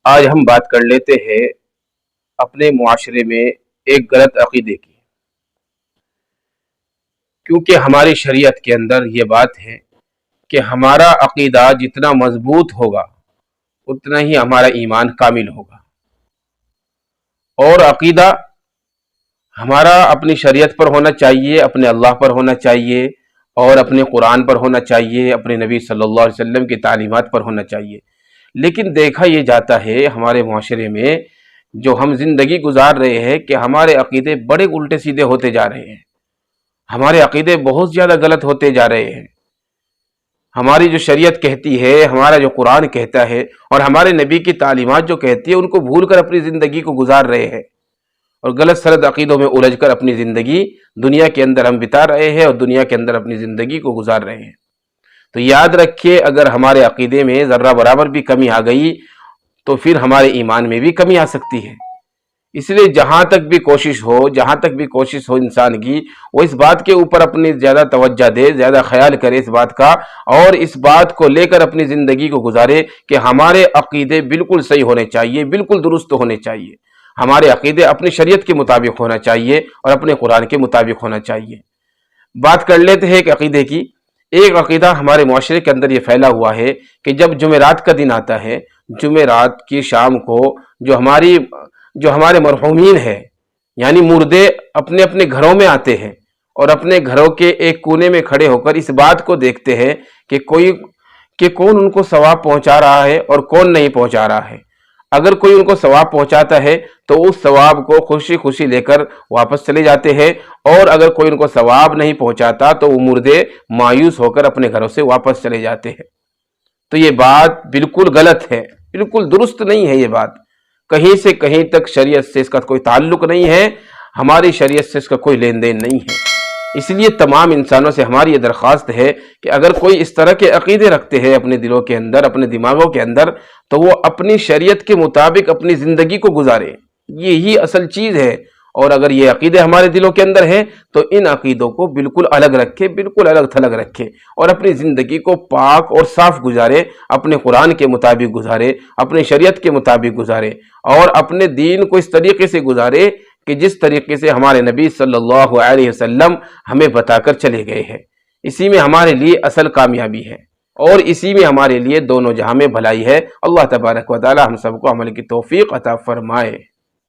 آج ہم بات کر لیتے ہیں اپنے معاشرے میں ایک غلط عقیدے کی، کیونکہ ہماری شریعت کے اندر یہ بات ہے کہ ہمارا عقیدہ جتنا مضبوط ہوگا اتنا ہی ہمارا ایمان کامل ہوگا، اور عقیدہ ہمارا اپنی شریعت پر ہونا چاہیے، اپنے اللہ پر ہونا چاہیے، اور اپنے قرآن پر ہونا چاہیے، اپنے نبی صلی اللہ علیہ وسلم کی تعلیمات پر ہونا چاہیے۔ لیکن دیکھا یہ جاتا ہے ہمارے معاشرے میں جو ہم زندگی گزار رہے ہیں کہ ہمارے عقیدے بڑے الٹے سیدھے ہوتے جا رہے ہیں، ہمارے عقیدے بہت زیادہ غلط ہوتے جا رہے ہیں۔ ہماری جو شریعت کہتی ہے، ہمارا جو قرآن کہتا ہے، اور ہمارے نبی کی تعلیمات جو کہتی ہے، ان کو بھول کر اپنی زندگی کو گزار رہے ہیں، اور غلط سلط عقیدوں میں الجھ کر اپنی زندگی دنیا کے اندر ہم بتا رہے ہیں، اور دنیا کے اندر اپنی زندگی کو گزار رہے ہیں۔ تو یاد رکھیے، اگر ہمارے عقیدے میں ذرہ برابر بھی کمی آ گئی تو پھر ہمارے ایمان میں بھی کمی آ سکتی ہے۔ اس لیے جہاں تک بھی کوشش ہو انسان کی، وہ اس بات کے اوپر اپنی زیادہ توجہ دے، زیادہ خیال کرے اس بات کا، اور اس بات کو لے کر اپنی زندگی کو گزارے کہ ہمارے عقیدے بالکل صحیح ہونے چاہیے، بالکل درست ہونے چاہیے۔ ہمارے عقیدے اپنی شریعت کے مطابق ہونا چاہیے اور اپنے قرآن کے مطابق ہونا چاہیے۔ بات کر لیتے ہیں ایک عقیدے کی۔ ایک عقیدہ ہمارے معاشرے کے اندر یہ پھیلا ہوا ہے کہ جب جمعرات کا دن آتا ہے، جمعرات کی شام کو جو ہمارے مرحومین ہیں، یعنی مردے اپنے اپنے گھروں میں آتے ہیں، اور اپنے گھروں کے ایک کونے میں کھڑے ہو کر اس بات کو دیکھتے ہیں کہ کون ان کو ثواب پہنچا رہا ہے اور کون نہیں پہنچا رہا ہے۔ اگر کوئی ان کو ثواب پہنچاتا ہے تو اس ثواب کو خوشی خوشی لے کر واپس چلے جاتے ہیں، اور اگر کوئی ان کو ثواب نہیں پہنچاتا تو وہ مردے مایوس ہو کر اپنے گھروں سے واپس چلے جاتے ہیں۔ تو یہ بات بالکل غلط ہے، بالکل درست نہیں ہے۔ یہ بات کہیں سے کہیں تک شریعت سے اس کا کوئی تعلق نہیں ہے، ہماری شریعت سے اس کا کوئی لین دین نہیں ہے۔ اس لیے تمام انسانوں سے ہماری یہ درخواست ہے کہ اگر کوئی اس طرح کے عقیدے رکھتے ہیں اپنے دلوں کے اندر، اپنے دماغوں کے اندر، تو وہ اپنی شریعت کے مطابق اپنی زندگی کو گزارے، یہی اصل چیز ہے۔ اور اگر یہ عقیدے ہمارے دلوں کے اندر ہیں تو ان عقیدوں کو بالکل الگ رکھے، بالکل الگ تھلگ رکھے، اور اپنی زندگی کو پاک اور صاف گزارے، اپنے قرآن کے مطابق گزارے، اپنے شریعت کے مطابق گزارے، اور اپنے دین کو اس طریقے سے گزارے کہ جس طریقے سے ہمارے نبی صلی اللہ علیہ وسلم ہمیں بتا کر چلے گئے ہیں۔ اسی میں ہمارے لیے اصل کامیابی ہے، اور اسی میں ہمارے لیے دونوں جہاں میں بھلائی ہے۔ اللہ تبارک و تعالی ہم سب کو عمل کی توفیق عطا فرمائے۔